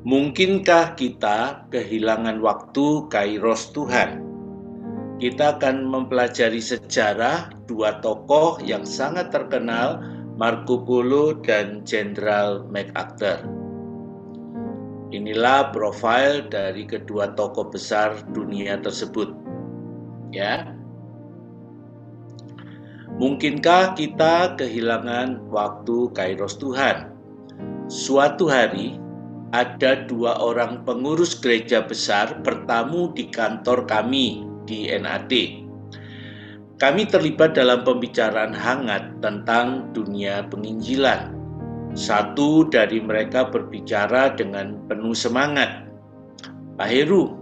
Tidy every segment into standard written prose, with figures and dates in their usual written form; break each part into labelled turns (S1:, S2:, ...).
S1: Mungkinkah kita kehilangan waktu kairos Tuhan? Kita akan mempelajari sejarah dua tokoh yang sangat terkenal, Marco Polo dan Jenderal MacArthur. Inilah profil dari kedua tokoh besar dunia tersebut. Ya. Mungkinkah kita kehilangan waktu kairos Tuhan? Suatu hari, ada dua orang pengurus gereja besar bertamu di kantor kami di NAT. Kami terlibat dalam pembicaraan hangat tentang dunia penginjilan. Satu dari mereka berbicara dengan penuh semangat. Pak Heru,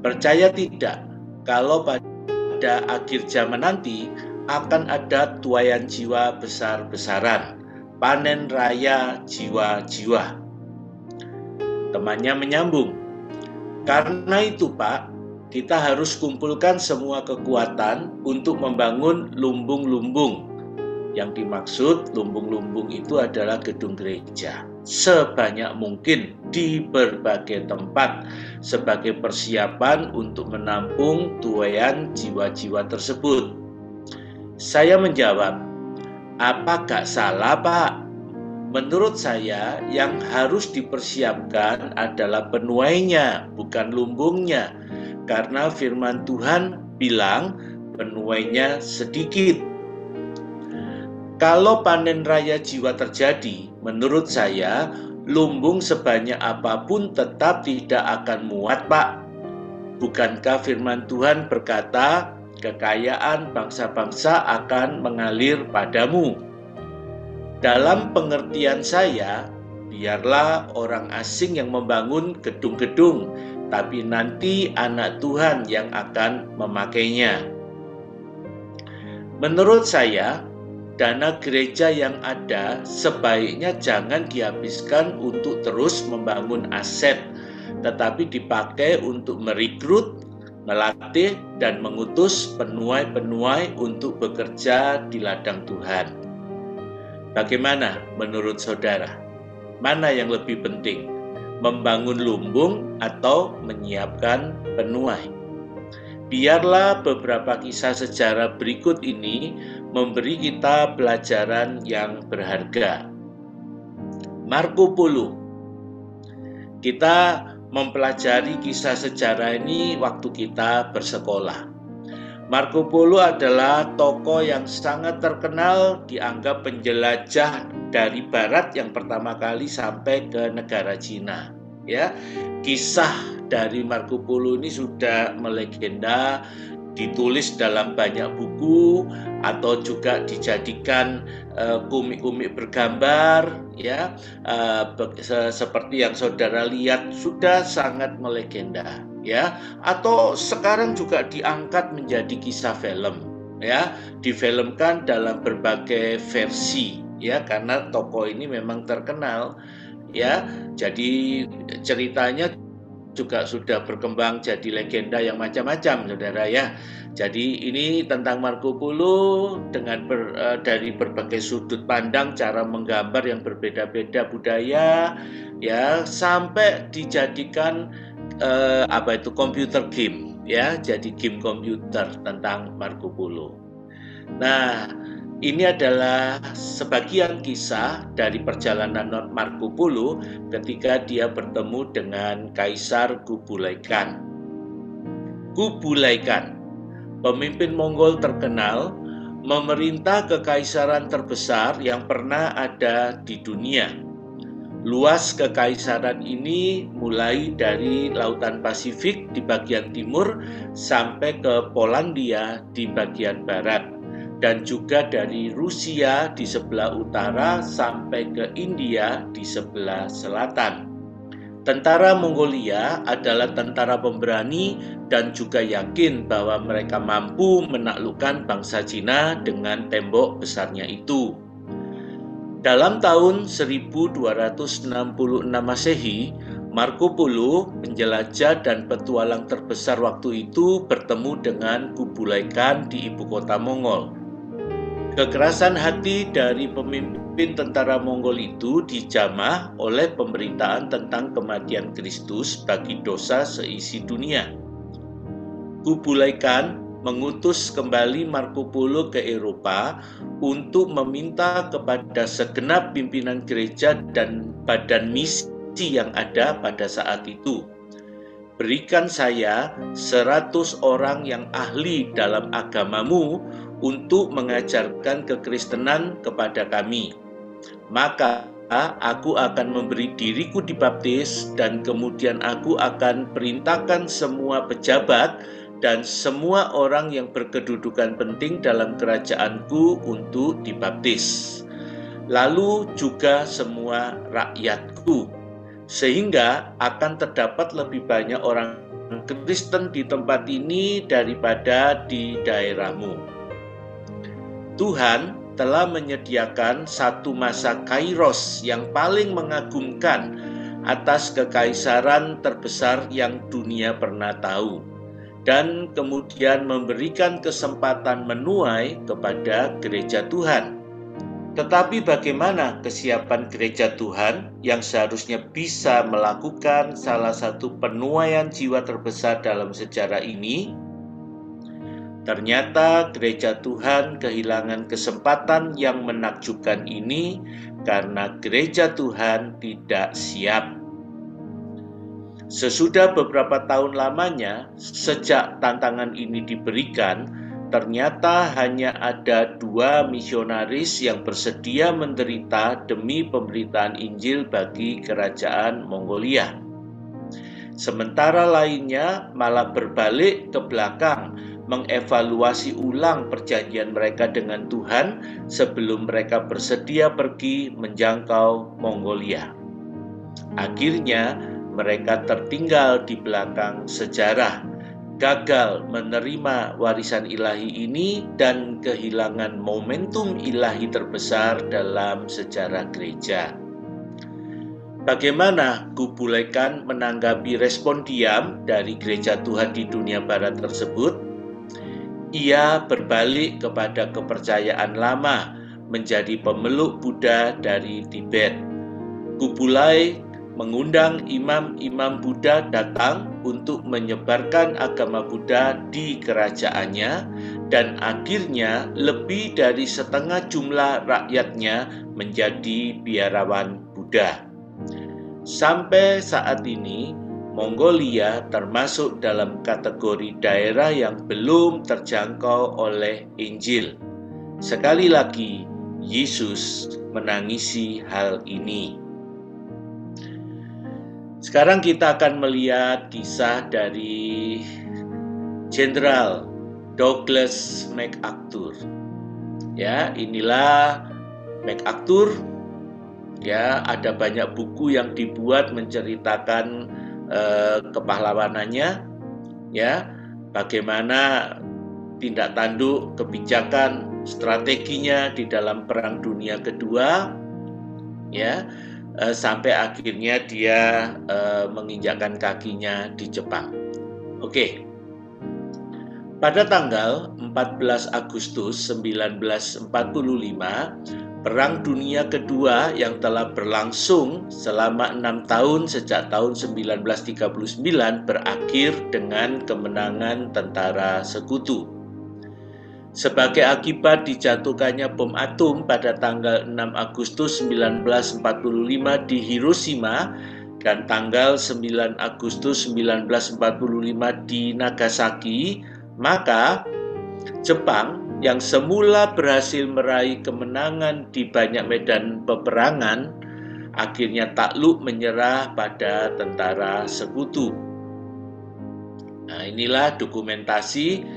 S1: percaya tidak kalau pada akhir zaman nanti akan ada tuaian jiwa besar-besaran, panen raya jiwa-jiwa. Temannya menyambung, karena itu Pak, kita harus kumpulkan semua kekuatan untuk membangun lumbung-lumbung. Yang dimaksud lumbung-lumbung itu adalah gedung gereja sebanyak mungkin di berbagai tempat sebagai persiapan untuk menampung tuaian jiwa-jiwa tersebut. Saya menjawab, apa gak salah Pak? Menurut saya yang harus dipersiapkan adalah penuainya, bukan lumbungnya. Karena firman Tuhan bilang penuainya sedikit. Kalau panen raya jiwa terjadi, menurut saya lumbung sebanyak apapun tetap tidak akan muat, Pak. Bukankah firman Tuhan berkata, kekayaan bangsa-bangsa akan mengalir padamu? Dalam pengertian saya, biarlah orang asing yang membangun gedung-gedung, tapi nanti anak Tuhan yang akan memakainya. Menurut saya, dana gereja yang ada sebaiknya jangan dihabiskan untuk terus membangun aset, tetapi dipakai untuk merekrut, melatih, dan mengutus penuai-penuai untuk bekerja di ladang Tuhan. Bagaimana menurut saudara? Mana yang lebih penting? Membangun lumbung atau menyiapkan penuai? Biarlah beberapa kisah sejarah berikut ini memberi kita pelajaran yang berharga. Marco Polo. Kita mempelajari kisah sejarah ini waktu kita bersekolah. Marco Polo adalah tokoh yang sangat terkenal, dianggap penjelajah dari barat yang pertama kali sampai ke negara Cina. Ya, kisah dari Marco Polo ini sudah melegenda, ditulis dalam banyak buku atau juga dijadikan komik-komik bergambar, ya, seperti yang saudara lihat sudah sangat melegenda. Ya, atau sekarang juga diangkat menjadi kisah film, ya, difilmkan dalam berbagai versi, ya, karena tokoh ini memang terkenal, ya. Jadi ceritanya juga sudah berkembang jadi legenda yang macam-macam, saudara, ya. Jadi ini tentang Marco Polo dengan dari berbagai sudut pandang, cara menggambar yang berbeda-beda budaya, ya, sampai dijadikan computer game, ya, jadi game komputer tentang Marco Polo. Nah, ini adalah sebagian kisah dari perjalanan Marco Polo ketika dia bertemu dengan Kaisar Kublai Khan. Kublai Khan, pemimpin Mongol terkenal, memerintah kekaisaran terbesar yang pernah ada di dunia. Luas kekaisaran ini mulai dari Lautan Pasifik di bagian timur sampai ke Polandia di bagian barat, dan juga dari Rusia di sebelah utara sampai ke India di sebelah selatan. Tentara Mongolia adalah tentara pemberani dan juga yakin bahwa mereka mampu menaklukkan bangsa Cina dengan tembok besarnya itu. Dalam tahun 1266 Masehi, Marco Polo, penjelajah dan petualang terbesar waktu itu, bertemu dengan Kublai Khan di ibu kota Mongol. Kekerasan hati dari pemimpin pemimpin tentara Mongol itu dijamah oleh pemberitaan tentang kematian Kristus bagi dosa seisi dunia. Kublai Khan mengutus kembali Marco Polo ke Eropa untuk meminta kepada segenap pimpinan gereja dan badan misi yang ada pada saat itu, berikan saya 100 orang yang ahli dalam agamamu untuk mengajarkan kekristenan kepada kami. Maka aku akan memberi diriku dibaptis dan kemudian aku akan perintahkan semua pejabat dan semua orang yang berkedudukan penting dalam kerajaanku untuk dibaptis. Lalu juga semua rakyatku, sehingga akan terdapat lebih banyak orang Kristen di tempat ini daripada di daerahmu. Tuhan telah menyediakan satu masa kairos yang paling mengagumkan atas kekaisaran terbesar yang dunia pernah tahu, dan kemudian memberikan kesempatan menuai kepada gereja Tuhan. Tetapi bagaimana kesiapan gereja Tuhan yang seharusnya bisa melakukan salah satu penuaian jiwa terbesar dalam sejarah ini? Ternyata gereja Tuhan kehilangan kesempatan yang menakjubkan ini karena gereja Tuhan tidak siap. Sesudah beberapa tahun lamanya, sejak tantangan ini diberikan, ternyata hanya ada 2 misionaris yang bersedia menderita demi pemberitaan Injil bagi kerajaan Mongolia. Sementara lainnya malah berbalik ke belakang, mengevaluasi ulang perjanjian mereka dengan Tuhan sebelum mereka bersedia pergi menjangkau Mongolia. Akhirnya mereka tertinggal di belakang sejarah, gagal menerima warisan ilahi ini dan kehilangan momentum ilahi terbesar dalam sejarah gereja. Bagaimana Kublai Khan menanggapi respon diam dari gereja Tuhan di dunia barat tersebut? Ia berbalik kepada kepercayaan lama, menjadi pemeluk Buddha dari Tibet. Kublai mengundang imam-imam Buddha datang untuk menyebarkan agama Buddha di kerajaannya, dan akhirnya lebih dari setengah jumlah rakyatnya menjadi biarawan Buddha. Sampai saat ini, Mongolia termasuk dalam kategori daerah yang belum terjangkau oleh Injil. Sekali lagi, Yesus menangisi hal ini. Sekarang kita akan melihat kisah dari Jenderal Douglas MacArthur. Ya, inilah MacArthur. Ya, ada banyak buku yang dibuat menceritakan kepahlawanannya, ya, bagaimana tindak tanduk, kebijakan, strateginya di dalam Perang Dunia Kedua, ya, sampai akhirnya dia menginjakkan kakinya di Jepang. Oke. Pada tanggal 14 Agustus 1945, Perang Dunia Kedua yang telah berlangsung selama 6 tahun sejak tahun 1939 berakhir dengan kemenangan tentara Sekutu. Sebagai akibat dijatuhkannya bom atom pada tanggal 6 Agustus 1945 di Hiroshima dan tanggal 9 Agustus 1945 di Nagasaki, maka Jepang yang semula berhasil meraih kemenangan di banyak medan peperangan, akhirnya takluk menyerah pada tentara Sekutu. Nah, inilah dokumentasi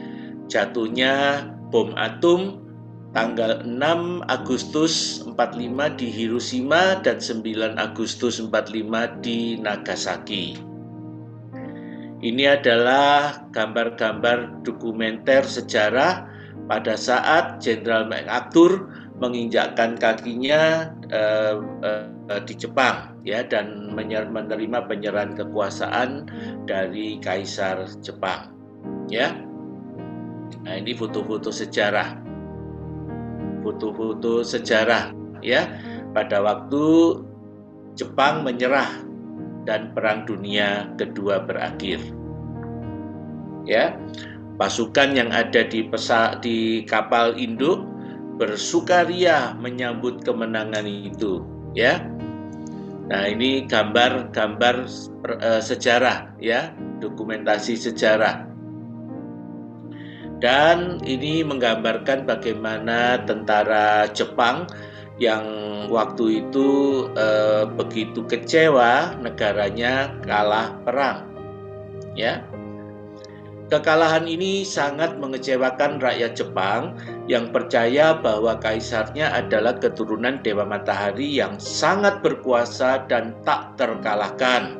S1: jatuhnya bom atom tanggal 6 Agustus 45 di Hiroshima dan 9 Agustus 45 di Nagasaki. Ini adalah gambar-gambar dokumenter sejarah pada saat Jenderal MacArthur menginjakkan kakinya di Jepang, ya, dan menerima penyerahan kekuasaan dari Kaisar Jepang, ya. Nah, ini foto-foto sejarah, ya. pada waktu Jepang menyerah dan Perang Dunia Kedua berakhir. Ya, pasukan yang ada di kapal induk bersukaria menyambut kemenangan itu, ya. Nah, ini gambar-gambar sejarah, ya, dokumentasi sejarah. Dan ini menggambarkan bagaimana tentara Jepang yang waktu itu begitu kecewa negaranya kalah perang, ya. Kekalahan ini sangat mengecewakan rakyat Jepang yang percaya bahwa kaisarnya adalah keturunan Dewa Matahari yang sangat berkuasa dan tak terkalahkan.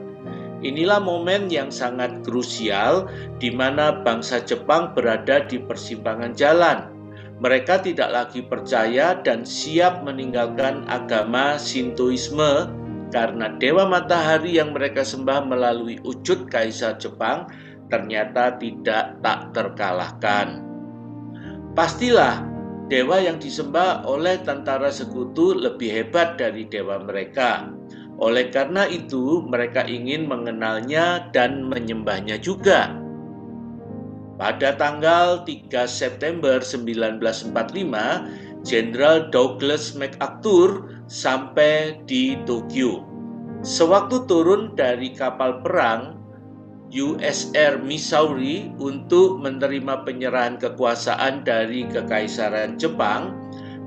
S1: Inilah momen yang sangat krusial di mana bangsa Jepang berada di persimpangan jalan. Mereka tidak lagi percaya dan siap meninggalkan agama Shintoisme karena Dewa Matahari yang mereka sembah melalui wujud Kaisar Jepang ternyata tak terkalahkan. Pastilah dewa yang disembah oleh tentara sekutu lebih hebat dari dewa mereka. Oleh karena itu, mereka ingin mengenalnya dan menyembahnya juga. Pada tanggal 3 September 1945, Jenderal Douglas MacArthur sampai di Tokyo. Sewaktu turun dari kapal perang USR Missouri untuk menerima penyerahan kekuasaan dari Kekaisaran Jepang,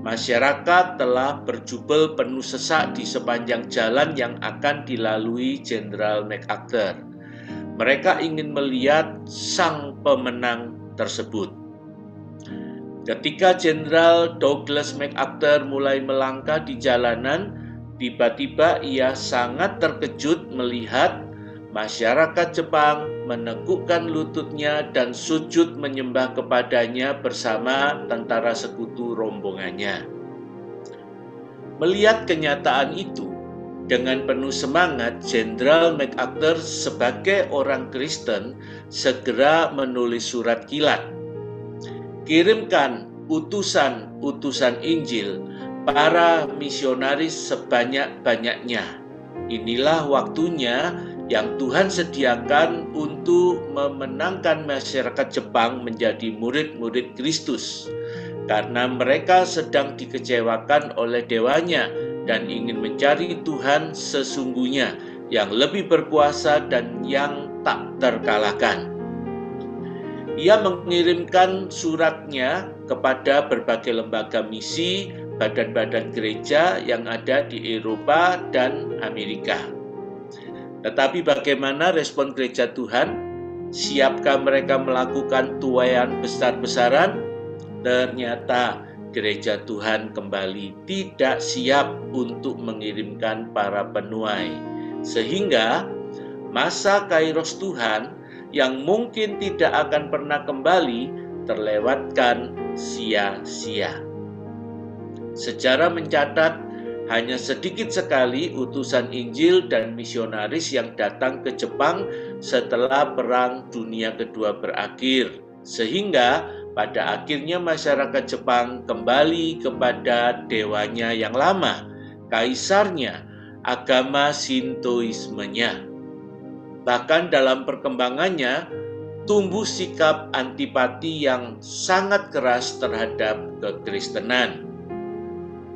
S1: masyarakat telah berjubel penuh sesak di sepanjang jalan yang akan dilalui Jenderal MacArthur. Mereka ingin melihat sang pemenang tersebut. Ketika Jenderal Douglas MacArthur mulai melangkah di jalanan, tiba-tiba ia sangat terkejut melihat masyarakat Jepang menekukkan lututnya dan sujud menyembah kepadanya bersama tentara sekutu rombongannya. Melihat kenyataan itu, dengan penuh semangat, Jenderal MacArthur sebagai orang Kristen segera menulis surat kilat. Kirimkan utusan-utusan Injil para misionaris sebanyak-banyaknya. Inilah waktunya yang Tuhan sediakan untuk memenangkan masyarakat Jepang menjadi murid-murid Kristus, karena mereka sedang dikecewakan oleh dewanya dan ingin mencari Tuhan sesungguhnya yang lebih berkuasa dan yang tak terkalahkan. Ia mengirimkan suratnya kepada berbagai lembaga misi, badan-badan gereja yang ada di Eropa dan Amerika. Tetapi bagaimana respon gereja Tuhan? Siapkah mereka melakukan tuaian besar-besaran? Ternyata gereja Tuhan kembali tidak siap untuk mengirimkan para penuai. Sehingga masa Kairos Tuhan yang mungkin tidak akan pernah kembali terlewatkan sia-sia. Sejarah mencatat hanya sedikit sekali utusan Injil dan misionaris yang datang ke Jepang setelah Perang Dunia Kedua berakhir, sehingga pada akhirnya masyarakat Jepang kembali kepada dewanya yang lama, kaisarnya, agama Shintoismenya. Bahkan dalam perkembangannya, tumbuh sikap antipati yang sangat keras terhadap kekristenan.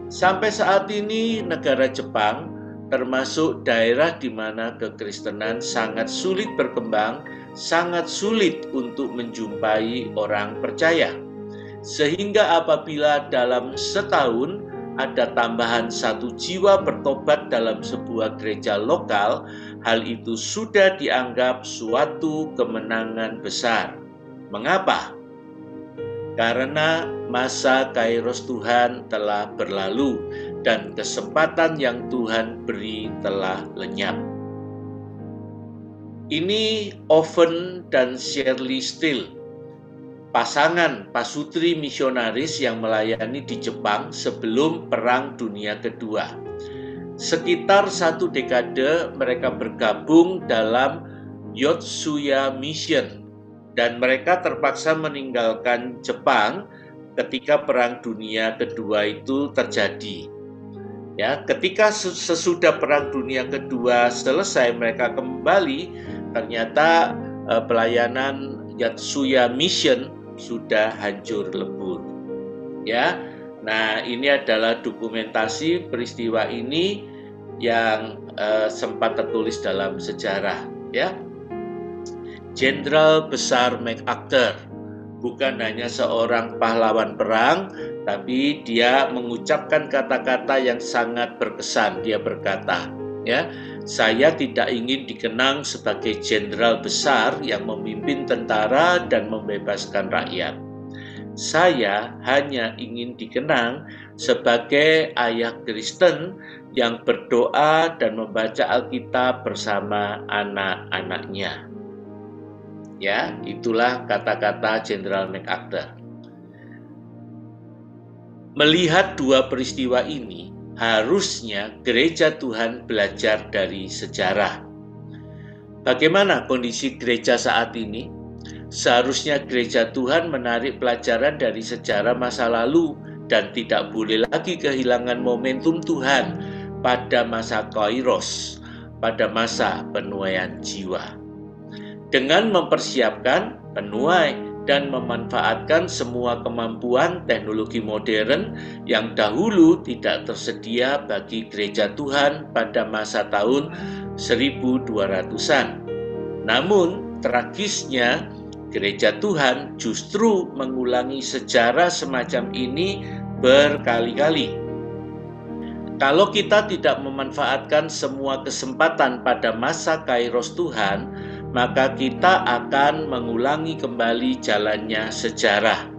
S1: Sampai saat ini negara Jepang termasuk daerah di mana kekristenan sangat sulit berkembang, sangat sulit untuk menjumpai orang percaya. Sehingga apabila dalam setahun ada tambahan 1 jiwa bertobat dalam sebuah gereja lokal, hal itu sudah dianggap suatu kemenangan besar. Mengapa? Karena masa Kairos Tuhan telah berlalu dan kesempatan yang Tuhan beri telah lenyap. Ini Owen dan Shirley Steele, pasangan pasutri misionaris yang melayani di Jepang sebelum Perang Dunia Kedua. Sekitar 1 dekade mereka bergabung dalam Yotsuya Mission dan mereka terpaksa meninggalkan Jepang ketika Perang Dunia Kedua itu terjadi. Ya, ketika sesudah Perang Dunia Kedua selesai, mereka kembali, ternyata pelayanan Yatsuya Mission sudah hancur lebur. Ya, nah ini adalah dokumentasi peristiwa ini yang sempat tertulis dalam sejarah. Ya, Jenderal Besar MacArthur bukan hanya seorang pahlawan perang, tapi dia mengucapkan kata-kata yang sangat berkesan. Dia berkata, ya, saya tidak ingin dikenang sebagai jenderal besar yang memimpin tentara dan membebaskan rakyat. Saya hanya ingin dikenang sebagai ayah Kristen yang berdoa dan membaca Alkitab bersama anak-anaknya. Ya, itulah kata-kata Jenderal MacArthur. Melihat dua peristiwa ini, harusnya gereja Tuhan belajar dari sejarah. Bagaimana kondisi gereja saat ini? Seharusnya gereja Tuhan menarik pelajaran dari sejarah masa lalu dan tidak boleh lagi kehilangan momentum Tuhan pada masa Kairos, pada masa penuaian jiwa. Dengan mempersiapkan, menuai, dan memanfaatkan semua kemampuan teknologi modern yang dahulu tidak tersedia bagi gereja Tuhan pada masa tahun 1200-an. Namun, tragisnya, gereja Tuhan justru mengulangi sejarah semacam ini berkali-kali. Kalau kita tidak memanfaatkan semua kesempatan pada masa Kairos Tuhan, maka kita akan mengulangi kembali jalannya sejarah.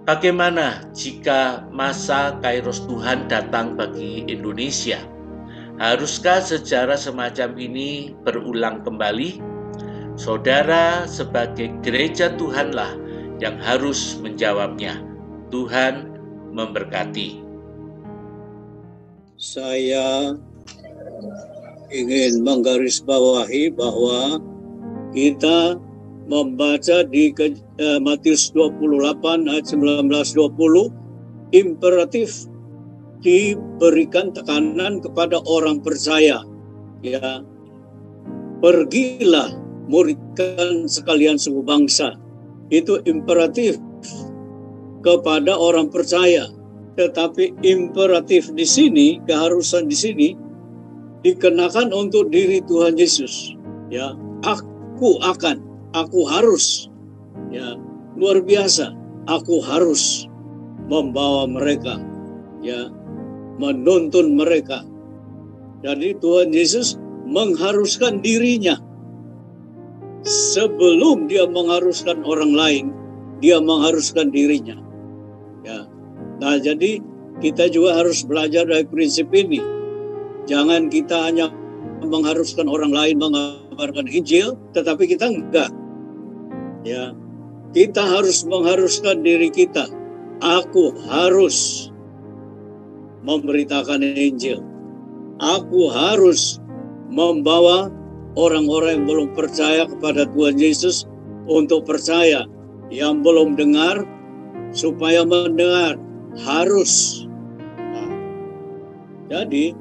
S1: Bagaimana jika masa Kairos Tuhan datang bagi Indonesia? Haruskah sejarah semacam ini berulang kembali? Saudara, sebagai gereja Tuhanlah yang harus menjawabnya. Tuhan memberkati.
S2: Saya ingin menggarisbawahi bahwa kita membaca di Matius 28 ayat 19-20, imperatif diberikan tekanan kepada orang percaya. Ya, pergilah, muridkan sekalian suku bangsa. Itu imperatif kepada orang percaya. Tetapi imperatif di sini, keharusan di sini dikenakan untuk diri Tuhan Yesus. Ya, aku harus. Ya, luar biasa. Aku harus membawa mereka, ya, menuntun mereka. Jadi Tuhan Yesus mengharuskan dirinya. Sebelum dia mengharuskan orang lain, dia mengharuskan dirinya. Ya. Nah, jadi kita juga harus belajar dari prinsip ini. Jangan kita hanya mengharuskan orang lain mengabarkan Injil, tetapi kita enggak. Ya, kita harus mengharuskan diri kita. Aku harus memberitakan Injil. Aku harus membawa orang-orang yang belum percaya kepada Tuhan Yesus untuk percaya. Yang belum dengar supaya mendengar. Harus. Nah, jadi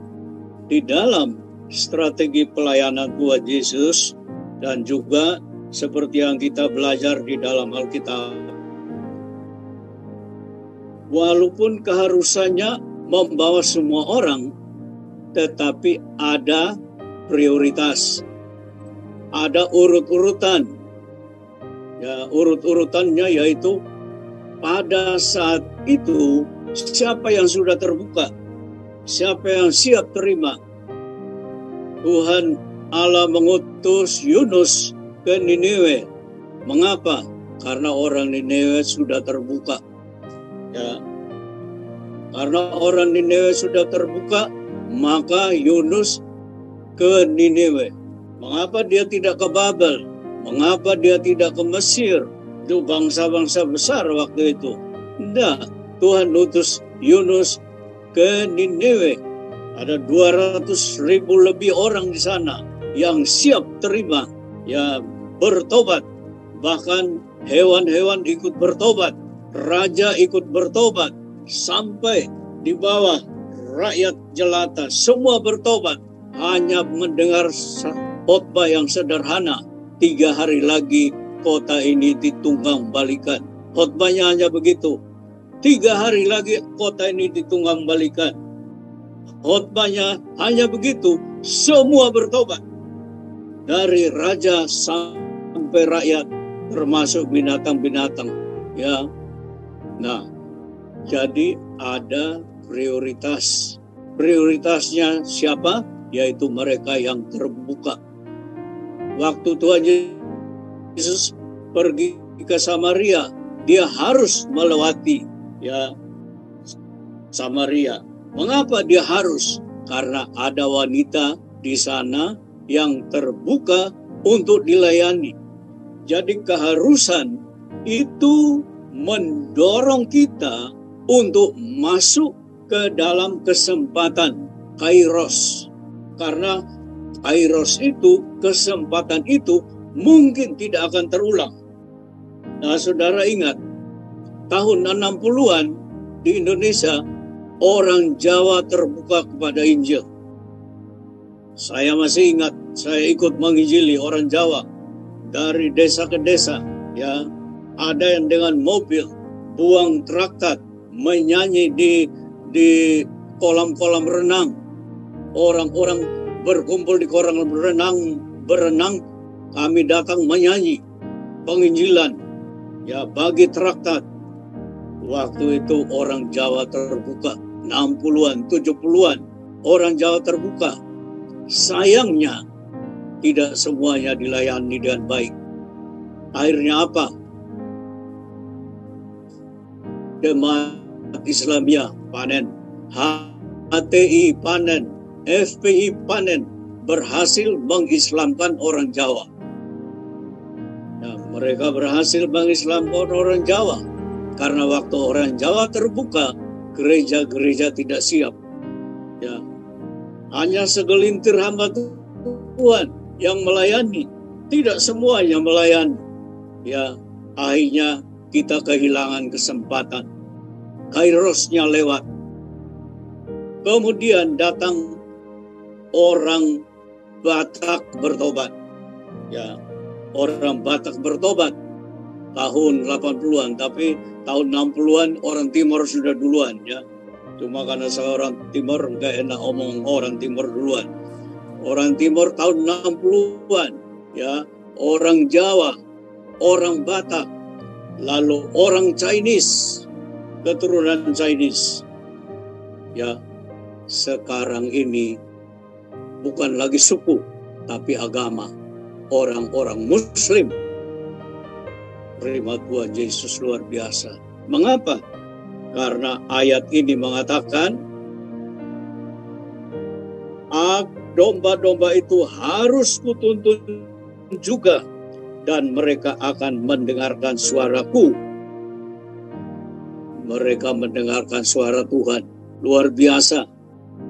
S2: di dalam strategi pelayanan Tuhan Yesus dan juga seperti yang kita belajar di dalam Alkitab, walaupun keharusannya membawa semua orang, tetapi ada prioritas, ada urut-urutan. Ya, urut-urutannya yaitu pada saat itu siapa yang sudah terbuka, siapa yang siap terima. Tuhan Allah mengutus Yunus ke Niniwe. Mengapa? Karena orang Niniwe sudah terbuka. Ya. Karena orang Niniwe sudah terbuka, maka Yunus ke Niniwe. Mengapa dia tidak ke Babel? Mengapa dia tidak ke Mesir? Itu bangsa-bangsa besar waktu itu. Tidak, Tuhan utus Yunus ke Niniwe. Ada 200.000 lebih orang di sana yang siap terima, ya, bertobat. Bahkan hewan-hewan ikut bertobat, raja ikut bertobat, sampai di bawah rakyat jelata semua bertobat, hanya mendengar khotbah yang sederhana. 3 hari lagi kota ini ditunggang balikan. Khotbahnya hanya begitu. 3 hari lagi kota ini ditunggang balikan. Khotbahnya hanya begitu. Semua bertobat. Dari raja sampai rakyat, termasuk binatang-binatang. Ya. Nah, jadi ada prioritas. Prioritasnya siapa? Yaitu mereka yang terbuka. Waktu Tuhan Yesus pergi ke Samaria, dia harus melewati Samaria. Mengapa dia harus? Karena ada wanita di sana yang terbuka untuk dilayani. Jadi keharusan itu mendorong kita untuk masuk ke dalam kesempatan kairos. Karena kairos itu, kesempatan itu mungkin tidak akan terulang. Nah, saudara ingat, tahun 60-an di Indonesia, orang Jawa terbuka kepada Injil. Saya masih ingat, saya ikut menginjili orang Jawa dari desa ke desa. Ya, ada yang dengan mobil, buang traktat, menyanyi di kolam-kolam renang. Orang-orang berkumpul di kolam berenang, kami datang menyanyi penginjilan, ya, bagi traktat. Waktu itu orang Jawa terbuka, 60-an, 70-an, orang Jawa terbuka. Sayangnya, tidak semuanya dilayani dengan baik. Akhirnya apa? Jemaat Islamiyah panen, HTI panen, FPI panen, berhasil mengislamkan orang Jawa. Nah, mereka berhasil mengislamkan orang Jawa karena waktu orang Jawa terbuka, gereja-gereja tidak siap. Ya, hanya segelintir hamba Tuhan yang melayani, tidak semua yang melayani. Ya, akhirnya kita kehilangan kesempatan. Kairosnya lewat. Kemudian datang orang Batak bertobat. Ya, orang Batak bertobat tahun 80-an, tapi tahun 60-an orang Timur sudah duluan, ya. Cuma karena seorang Timur nggak enak omong orang Timur duluan. Orang Timur tahun 60-an, ya. Orang Jawa, orang Batak, lalu orang Chinese, keturunan Chinese. Ya, sekarang ini bukan lagi suku, tapi agama. Orang-orang Muslim terima Tuhan Yesus luar biasa. Mengapa? Karena ayat ini mengatakan, domba-domba itu harus kutuntun juga, dan mereka akan mendengarkan suaraku. Mereka mendengarkan suara Tuhan. Luar biasa.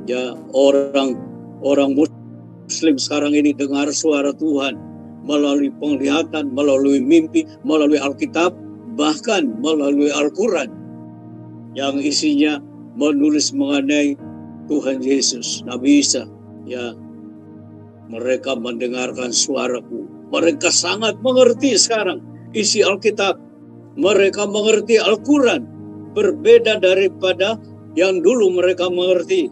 S2: Ya, orang Muslim sekarang ini dengar suara Tuhan melalui penglihatan, melalui mimpi, melalui Alkitab, bahkan melalui Al-Quran yang isinya menulis mengenai Tuhan Yesus, Nabi Isa. Ya, mereka mendengarkan suaraku. Mereka sangat mengerti sekarang isi Alkitab. Mereka mengerti Al-Quran, berbeda daripada yang dulu mereka mengerti.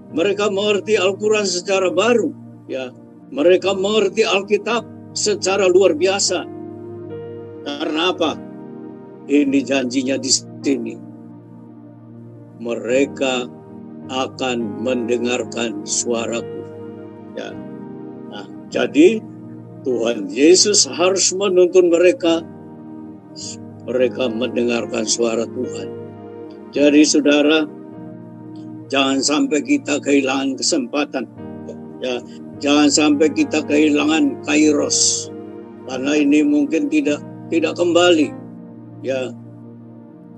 S2: Mereka mengerti Al-Quran secara baru. Ya, mereka mengerti Alkitab secara luar biasa. Karena apa? Ini janjinya di sini. Mereka akan mendengarkan suaraku. Ya. Nah, jadi Tuhan Yesus harus menuntun mereka. Mereka mendengarkan suara Tuhan. Jadi saudara, jangan sampai kita kehilangan kesempatan. Ya, jangan sampai kita kehilangan kairos. Karena ini mungkin tidak kembali. Ya.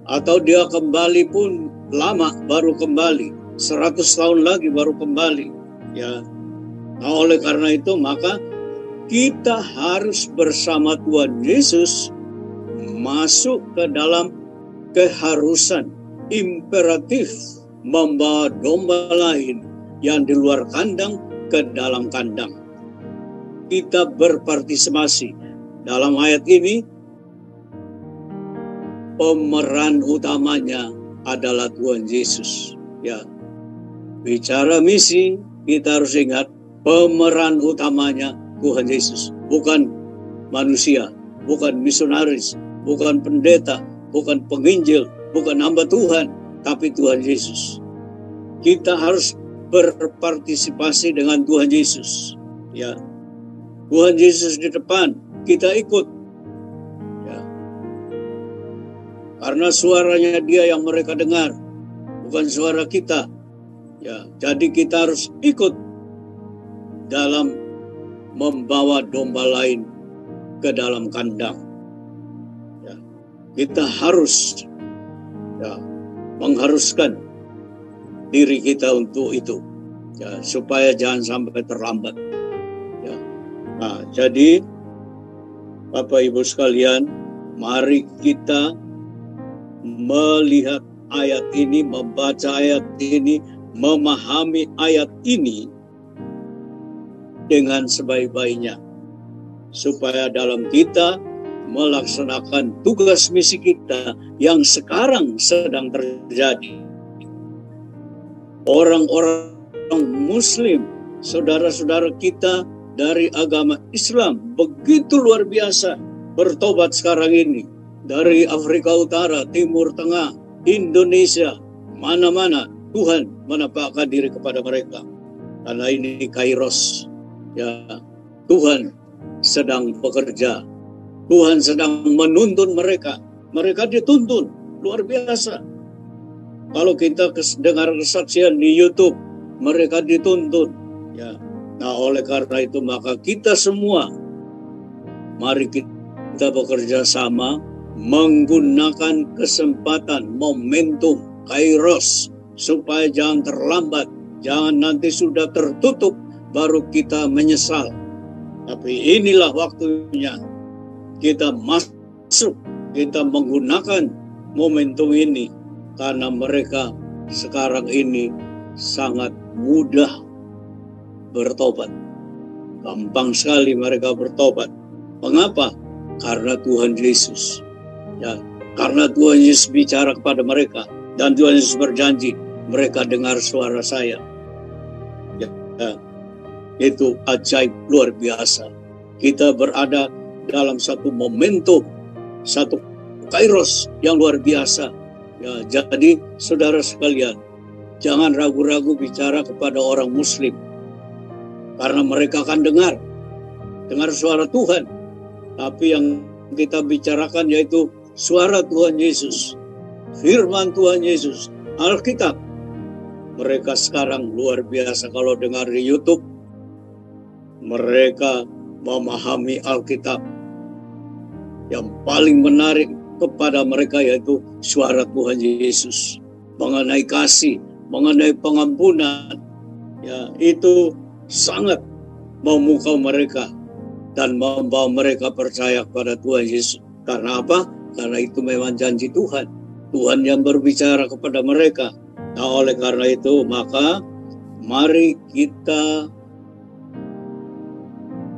S2: Atau dia kembali pun lama baru kembali. 100 tahun lagi baru kembali. Ya. Nah, oleh karena itu maka kita harus bersama Tuhan Yesus masuk ke dalam keharusan imperatif membawa domba lain yang di luar kandang ke dalam kandang. Kita berpartisipasi dalam ayat ini. Pemeran utamanya adalah Tuhan Yesus. Ya, bicara misi, kita harus ingat pemeran utamanya Tuhan Yesus, bukan manusia, bukan misionaris, bukan pendeta, bukan penginjil, bukan hamba Tuhan, tapi Tuhan Yesus. Kita harus berpartisipasi dengan Tuhan Yesus. Ya, Tuhan Yesus di depan, kita ikut. Ya, karena suaranya Dia yang mereka dengar, bukan suara kita. Ya, jadi kita harus ikut dalam membawa domba lain ke dalam kandang. Ya, kita harus mengharuskan diri kita untuk itu, ya, supaya jangan sampai terlambat. Ya. Nah, jadi Bapak Ibu sekalian, mari kita melihat ayat ini, membaca ayat ini, memahami ayat ini dengan sebaik-baiknya, supaya dalam kita melaksanakan tugas misi kita yang sekarang sedang terjadi. Orang-orang Muslim, saudara-saudara kita dari agama Islam begitu luar biasa bertobat sekarang ini. Dari Afrika Utara, Timur Tengah, Indonesia, mana-mana Tuhan menampakkan diri kepada mereka. Karena ini Kairos. Ya, Tuhan sedang bekerja. Tuhan sedang menuntun mereka. Mereka dituntun luar biasa. Kalau kita dengar kesaksian di YouTube, mereka dituntun. Ya. Nah, oleh karena itu maka kita semua, mari kita bekerja sama menggunakan kesempatan, momentum, Kairos, supaya jangan terlambat, jangan nanti sudah tertutup baru kita menyesal. Tapi inilah waktunya kita masuk, kita menggunakan momentum ini, karena mereka sekarang ini sangat mudah bertobat. Gampang sekali mereka bertobat. Mengapa? Karena Tuhan Yesus. Ya, karena Tuhan Yesus bicara kepada mereka, dan Tuhan Yesus berjanji, mereka dengar suara saya. Ya, itu ajaib luar biasa. Kita berada dalam satu momentum, satu Kairos yang luar biasa. Ya, jadi saudara sekalian, jangan ragu-ragu bicara kepada orang Muslim, karena mereka akan dengar suara Tuhan. Tapi yang kita bicarakan yaitu suara Tuhan Yesus, firman Tuhan Yesus, Alkitab. Mereka sekarang luar biasa kalau dengar di YouTube, mereka memahami Alkitab. Yang paling menarik kepada mereka yaitu suara Tuhan Yesus, mengenai kasih, mengenai pengampunan. Ya, itu sangat memukau mereka dan membawa mereka percaya kepada Tuhan Yesus. Karena apa? Karena itu memang janji Tuhan. Tuhan yang berbicara kepada mereka. Nah, oleh karena itu maka mari kita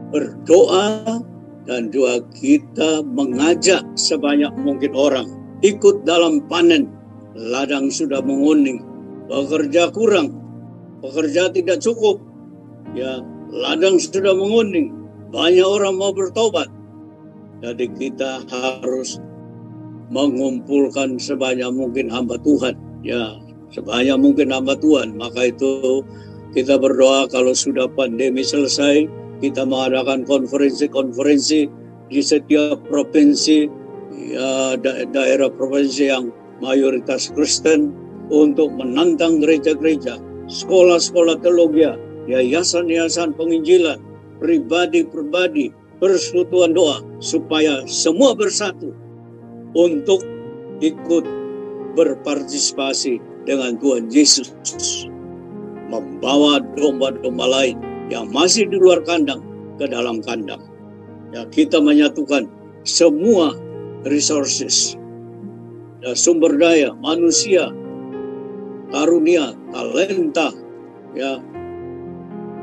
S2: berdoa dan juga kita mengajak sebanyak mungkin orang ikut dalam panen. Ladang sudah menguning, pekerja kurang, pekerja tidak cukup. Ya, ladang sudah menguning, banyak orang mau bertobat. Jadi kita harus mengumpulkan sebanyak mungkin hamba Tuhan. Ya, sebanyak mungkin hamba Tuhan. Maka itu kita berdoa kalau sudah pandemi selesai, kita mengadakan konferensi-konferensi di setiap provinsi, ya, daerah provinsi yang mayoritas Kristen, untuk menantang gereja-gereja, sekolah-sekolah teologi, yayasan-yayasan penginjilan, pribadi-pribadi, persekutuan doa, supaya semua bersatu untuk ikut berpartisipasi dengan Tuhan Yesus, membawa domba-domba lain yang masih di luar kandang ke dalam kandang. Ya, kita menyatukan semua resources, ya, sumber daya manusia, karunia, talenta, ya,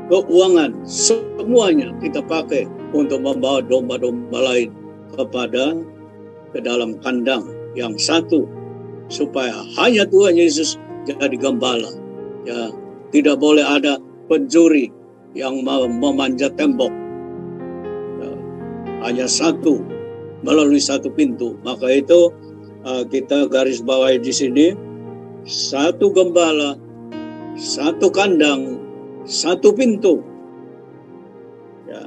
S2: keuangan, semuanya kita pakai untuk membawa domba-domba lain ke dalam kandang yang satu, supaya hanya Tuhan Yesus jadi gembala. Ya, tidak boleh ada pencuri yang memanjat tembok. Ya, hanya satu, melalui satu pintu. Maka itu kita garis bawahi di sini, satu gembala, satu kandang, satu pintu. Ya,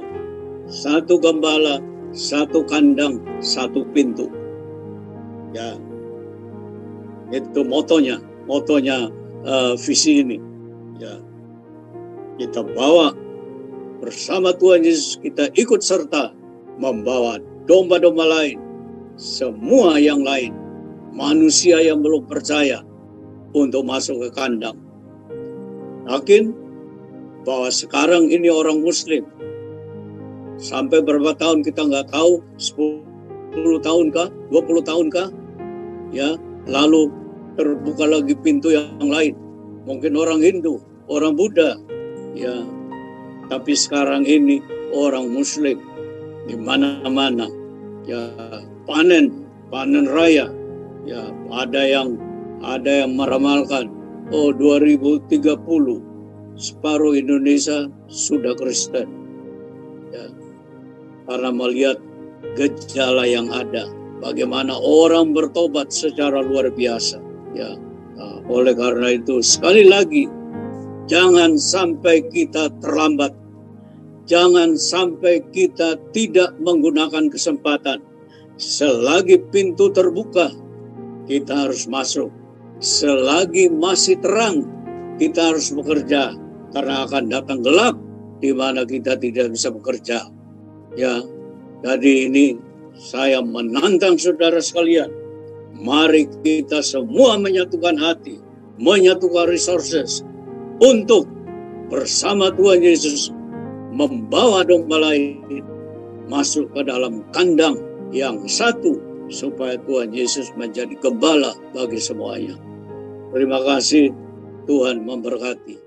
S2: satu gembala, satu kandang, satu pintu. Ya, itu motonya visi ini. Ya, kita bawa bersama Tuhan Yesus, kita ikut serta membawa domba-domba lain, semua yang lain, manusia yang belum percaya, untuk masuk ke kandang. Yakin bahwa sekarang ini orang Muslim, sampai berapa tahun kita nggak tahu, 10 tahun kah, 20 tahun kah, ya, lalu terbuka lagi pintu yang lain. Mungkin orang Hindu, orang Buddha, ya, tapi sekarang ini orang Muslim di mana-mana, ya, panen raya, ya, ada yang meramalkan, 2030 separuh Indonesia sudah Kristen, ya, karena melihat gejala yang ada, bagaimana orang bertobat secara luar biasa, ya. Oleh karena itu, sekali lagi, jangan sampai kita terlambat, jangan sampai kita tidak menggunakan kesempatan. Selagi pintu terbuka, kita harus masuk. Selagi masih terang, kita harus bekerja, karena akan datang gelap di mana kita tidak bisa bekerja. Ya, jadi ini saya menantang saudara sekalian, mari kita semua menyatukan hati, menyatukan resources untuk bersama Tuhan Yesus membawa domba lain masuk ke dalam kandang yang satu, supaya Tuhan Yesus menjadi gembala bagi semuanya. Terima kasih, Tuhan memberkati.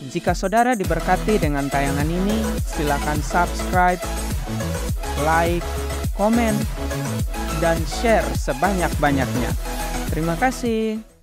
S3: Jika saudara diberkati dengan tayangan ini, silakan subscribe, like, komen, dan share sebanyak-banyaknya. Terima kasih.